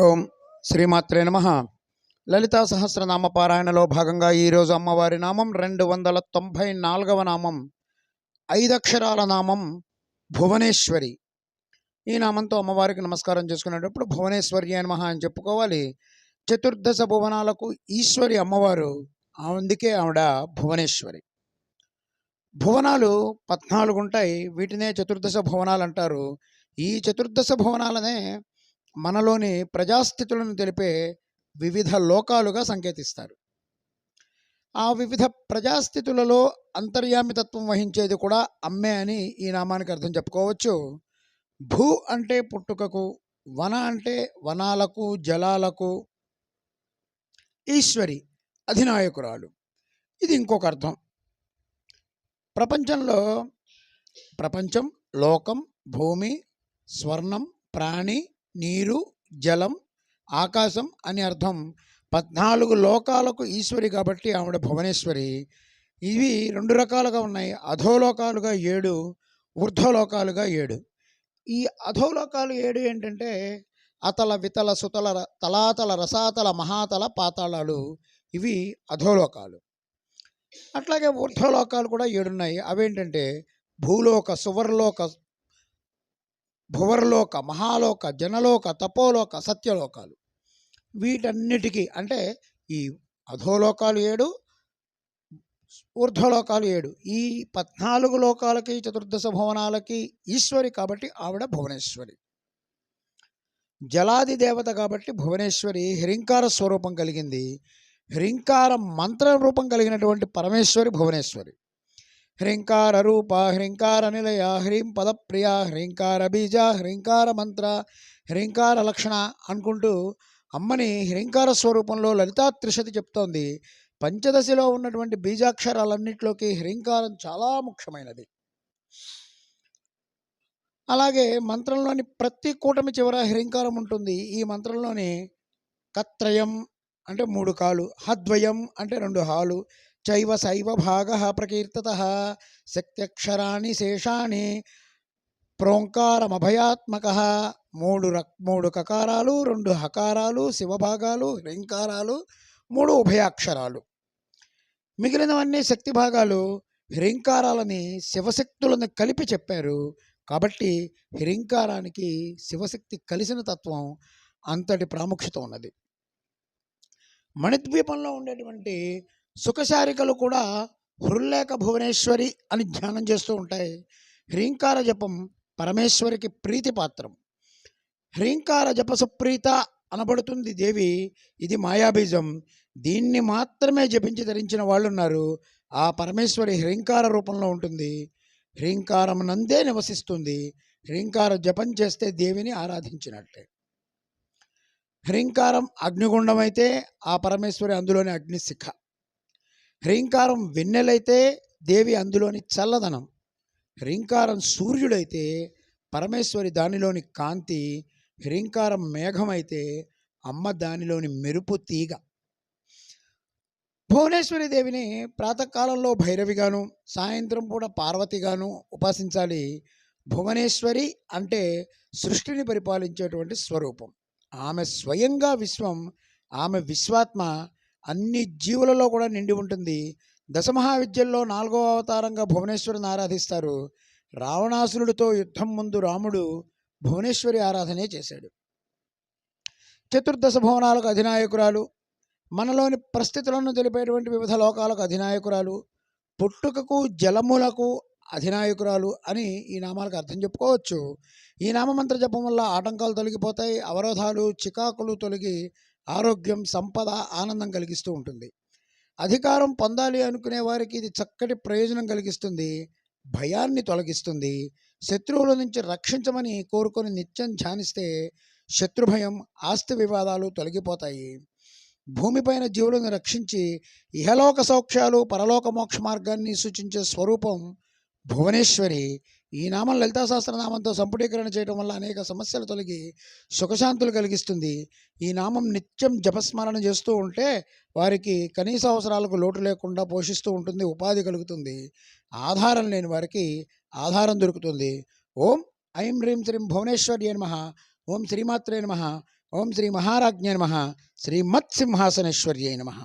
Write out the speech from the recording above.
ఓం శ్రీమాత్రే నమ. లలితా సహస్రనామ పారాయణలో భాగంగా ఈరోజు అమ్మవారి నామం 294వ నామం, 5 అక్షరాల నామం భువనేశ్వరి. ఈ నామంతో అమ్మవారికి నమస్కారం చేసుకునేటప్పుడు భువనేశ్వరి అని మహా అని చెప్పుకోవాలి. చతుర్దశ భువనాలకు ఈశ్వరి అమ్మవారు, అందుకే ఆవిడ భువనేశ్వరి. భువనాలు 14 ఉంటాయి, వీటినే చతుర్దశ భువనాలు అంటారు. ఈ చతుర్దశ భువనాలనే మనలోని ప్రజాస్థితులను తెలిపే వివిధ లోకాలుగా సంకేతిస్తారు. ఆ వివిధ ప్రజాస్థితులలో అంతర్యామితత్వం వహించేది కూడా అమ్మే అని ఈ నామానికి అర్థం చెప్పుకోవచ్చు. భూ అంటే పుట్టుకకు, వన అంటే వనాలకు జలాలకు, ఈశ్వరి అధినాయకురాలు, ఇది ఇంకొక అర్థం. ప్రపంచం, లోకం, భూమి, స్వర్ణం, ప్రాణి, నీరు, జలం, ఆకాశం అని అర్థం. 14 లోకాలకు ఈశ్వరి కాబట్టి ఆవిడ భువనేశ్వరి. ఇవి 2 రకాలుగా ఉన్నాయి, అధోలోకాలుగా 7, ఊర్ధ్వలోకాలుగా 7. ఈ అధోలోకాలు 7 ఏంటంటే అతల, వితల, సుతల, తలాతల, రసాతల, మహాతల, పాతాళాలు, ఇవి అధోలోకాలు. అట్లాగే ఊర్ధ్వలోకాలు కూడా 7 ఉన్నాయి. అవేంటంటే భూలోక, సువర్లోక, భువర్లోక, మహాలోక, జనలోక, తపోలోక, సత్యలోకాలు. వీటన్నిటికీ అంటే ఈ అధోలోకాలు 7, ఊర్ధ్వలోకాలు 7. ఈ 14 లోకాలకి, చతుర్దశ భువనాలకి ఈశ్వరి కాబట్టి ఆవిడ భువనేశ్వరి. జలాది దేవత కాబట్టి భువనేశ్వరి హ్రీంకార స్వరూపం కలిగింది. హ్రీంకార మంత్ర రూపం కలిగినటువంటి పరమేశ్వరి భువనేశ్వరి. హ్రీంకార రూప, హ్రీంకార నిలయ, హ్రీం పదప్రియ, హ్రీంకార బీజ, హ్రీంకార మంత్ర, హ్రీంకార లక్షణ అనుకుంటూ అమ్మని హ్రీంకార స్వరూపంలో లలితా త్రిశతి చెప్తోంది. పంచదశలో ఉన్నటువంటి బీజాక్షరాలన్నింటిలోకి హ్రీంకారం చాలా ముఖ్యమైనది. అలాగే మంత్రంలోని ప్రతి కూటమి చివర హ్రీంకారం ఉంటుంది. ఈ మంత్రంలోని కత్రయం అంటే 3 కాలు, హద్వయం అంటే 2 హాలు, చైవ శైవ భాగ ప్రకీర్తత, శక్త్యక్షరాణి శేషాణి, ప్రోంకారమభయాత్మక, 3 కకారాలు, 2 హకారాలు, శివభాగాలు, హ్రీంకారాలు, 3 ఉభయాక్షరాలు. మిగిలినవన్నీ శక్తి భాగాలు. హ్రీంకారాలని శివశక్తులను కలిపి చెప్పారు కాబట్టి హ్రీంకారానికి శివశక్తి కలిసిన తత్వం అంతటి ప్రాముఖ్యత ఉన్నది. మణిద్వీపంలో ఉండేటువంటి సుఖశారికలు కూడా హృల్లేఖ భువనేశ్వరి అని ధ్యానం చేస్తూ ఉంటాయి. హ్రీంకార జపం పరమేశ్వరికి ప్రీతిపాత్రం. హ్రీంకార జప సుప్రీత అనబడుతుంది దేవి. ఇది మాయాబీజం. దీన్ని మాత్రమే జపించి ధరించిన వాళ్ళు ఉన్నారు. ఆ పరమేశ్వరి హ్రీంకార రూపంలో ఉంటుంది. హ్రీంకారం నందే నివసిస్తుంది. హ్రీంకార జపం చేస్తే దేవిని ఆరాధించినట్లే. హ్రీంకారం అగ్నిగుండం అయితే ఆ పరమేశ్వరి అందులోని అగ్నిశిఖ. హ్రీంకారం వెన్నెలైతే దేవి అందులోని చల్లదనం. హ్రీంకారం సూర్యుడైతే పరమేశ్వరి దానిలోని కాంతి. హ్రీంకారం మేఘమైతే అమ్మ దానిలోని మెరుపు తీగ. భువనేశ్వరి దేవిని ప్రాతకాలంలో భైరవిగాను, సాయంత్రం పూట పార్వతిగాను ఉపాసించాలి. భువనేశ్వరి అంటే సృష్టిని పరిపాలించేటువంటి స్వరూపం. ఆమె స్వయంగా విశ్వం. ఆమె విశ్వాత్మ అన్ని జీవులలో కూడా నిండి ఉంటుంది. దశమహావిద్యల్లో 4వ అవతారంగా భువనేశ్వరిని ఆరాధిస్తారు. రావణాసురుడితో యుద్ధం ముందు రాముడు భువనేశ్వరి ఆరాధనే చేశాడు. చతుర్దశ భువనాలకు అధినాయకురాలు, మనలోని పరిస్థితులను తెలిపేటువంటి వివిధ లోకాలకు అధినాయకురాలు, పుట్టుకకు జలములకు అధినాయకురాలు అని ఈ నామాలకు అర్థం చెప్పుకోవచ్చు. ఈ నామమంత్ర జపం వల్ల ఆటంకాలు తొలగిపోతాయి, అవరోధాలు, చికాకులు తొలగి ఆరోగ్యం, సంపద, ఆనందం కలిగిస్తూ ఉంటుంది. అధికారం పొందాలి అనుకునే వారికి ఇది చక్కటి ప్రయోజనం కలిగిస్తుంది. భయాన్ని తొలగిస్తుంది. శత్రువుల నుంచి రక్షించమని కోరుకొని నిత్యం ధ్యానిస్తే శత్రుభయం, ఆస్తి వివాదాలు తొలగిపోతాయి. భూమిపైన జీవులను రక్షించి ఇహలోక సౌఖ్యాలు, పరలోక మోక్ష మార్గాన్ని సూచించే స్వరూపం భువనేశ్వరి. ఈ నామం లలితా సహస్రనామంతో సంపుటీకరణ చేయడం వల్ల అనేక సమస్యలు తొలగి సుఖశాంతులు కలిగిస్తుంది. ఈ నామం నిత్యం జపస్మరణ చేస్తూ ఉంటే వారికి కనీస అవసరాలకు లోటు లేకుండా పోషిస్తూ ఉంటుంది, ఉపాధి కలుగుతుంది. ఆధారం లేని వారికి ఆధారం దొరుకుతుంది. ఓం ఐం హ్రీం శ్రీం భువనేశ్వర్యే నమః. ఓం శ్రీమాత్రే నమః. ఓం శ్రీ మహారాజ్ఞే నమః. శ్రీమత్సింహాసనేశ్వర్యై నమః.